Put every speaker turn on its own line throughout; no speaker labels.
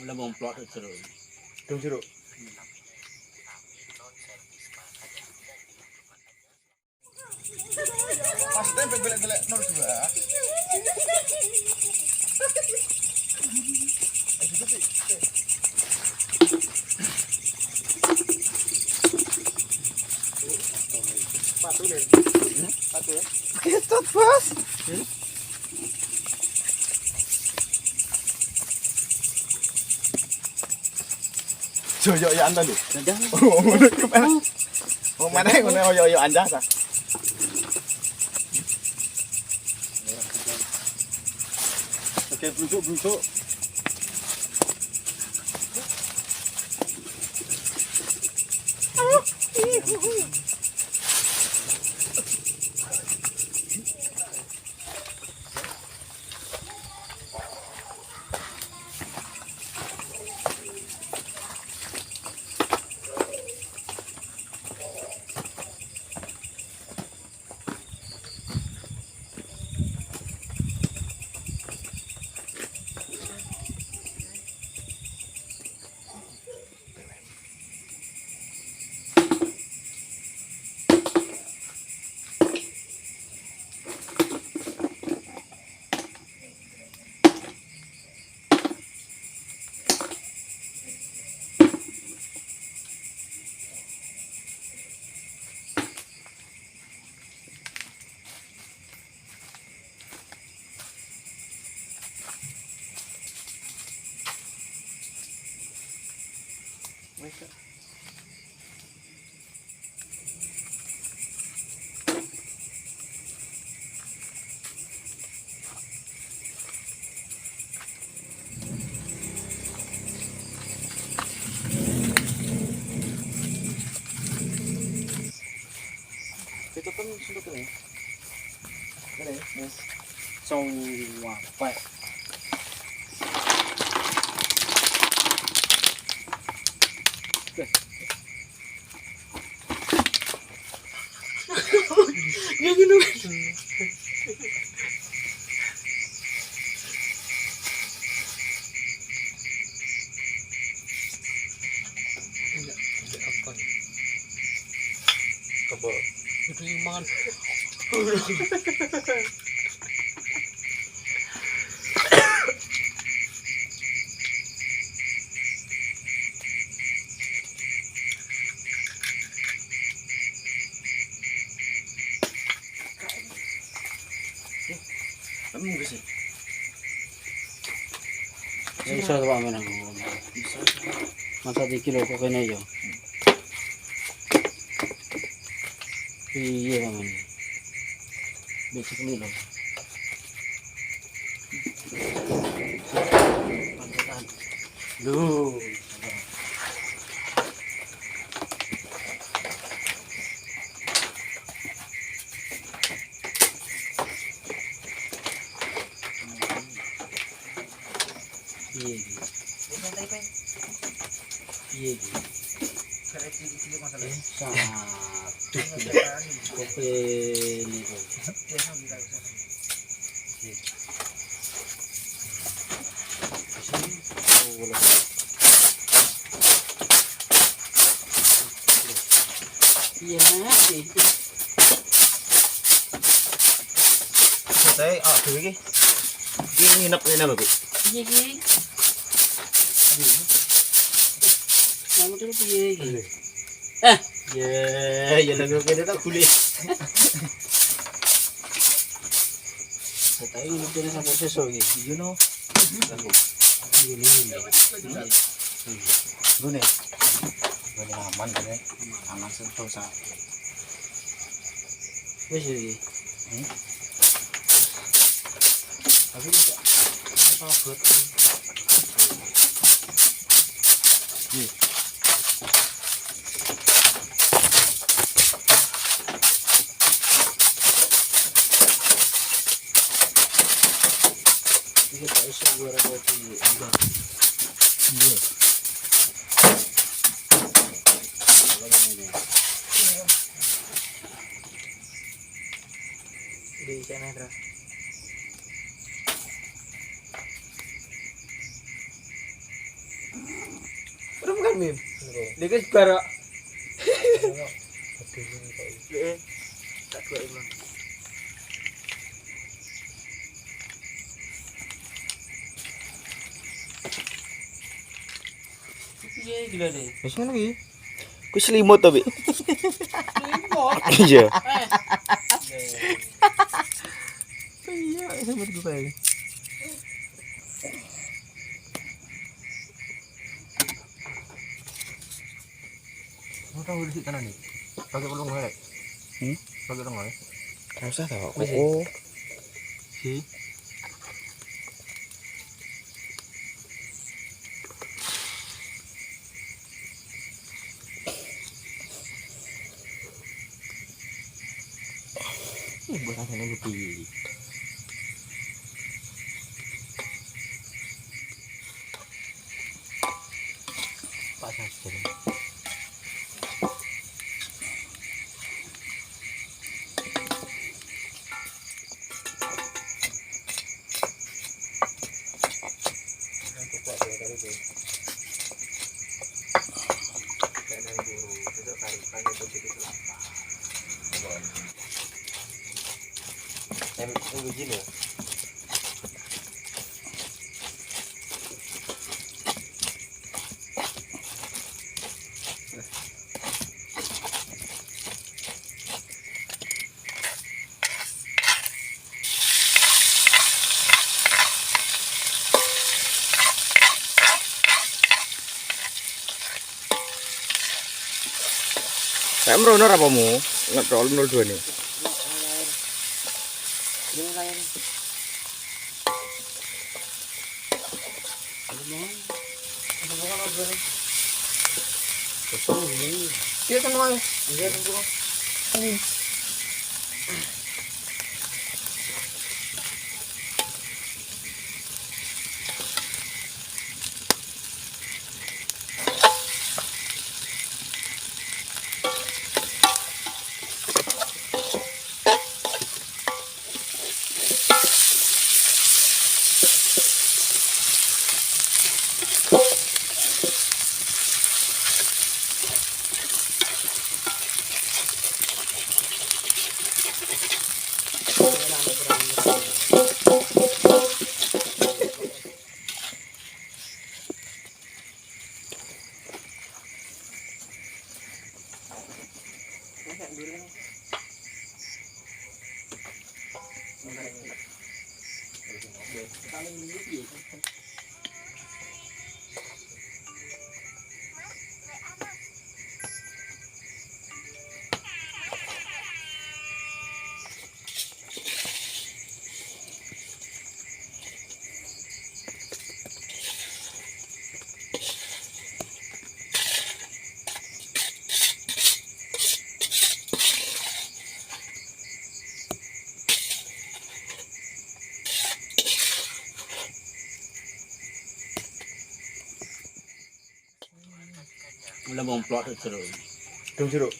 Udah bomplot terus.
Dong jeruk. Mas tempe belek-belek 02. Patu deh. Patu ya.
Ketot, Bos.
Yo ya anda lho.
Dadah.
Oh mana ngono yo anda ta. Oke, blusuk. Itu kan sunduk ini. Ini, Mas.
Apa?
Coba.
Itu mangan.
Kamu nggak sih?
Bisa tuh pamen aku. Masa di kilo kok kena yo. Iya pamen. Besok ini loh. Lu. Iya. Iya. Kopi ini tuh. Iya sih.
Saya dulu ki. Ki nginep ngene lho, Bu.
Iya ki. Kamu dulu piye iki? Ya lagu kene tak kulit. Saya ini tuh sampai sesok iki. You know. Lagu. Ini. Gune.
Gune aman kan ya? Aman sentosa.
Wis iki.
Tapi bisa buat
Ini tak iso gua roti enggak.
iya.
Kalau ini. Di sana terus.
Mim. Iki sebar kok. Tak dua ini.
Iya gila deh.
Wis ngono iki.
Ku selimut to, Bi.
Limot.
Iya.
Iya, selimut gue kayak. Mau tahu di sana nih. Pakai pelung ngelek. Pakai pelung ngelek.
Enggak usah tau.
Masih?
Oh.
Si. Buat apa nih pilih? Pas aja. Yang begini.
Saya merono rapamu? Ngetrol 02 nih.
Ini layar.
Iya kan mau.
Iya kan gua. Udah mau plot terus.
Dong jeruk.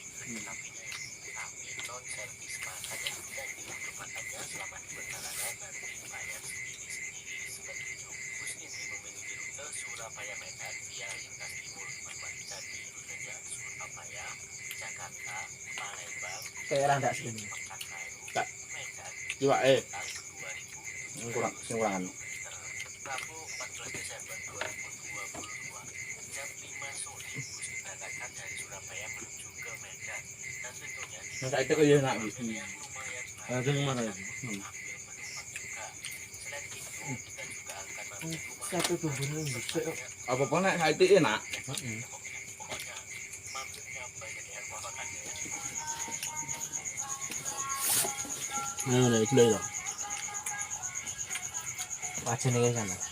Kayak orang enggak sini.
Coba kurang anu.
Masa itu kayak nak gitu. Ada yang mana itu?
Satu bumbunya bisa.
Apa-apa nek saiki enak.
Nah, udah itu loh.
Wajah nih sana.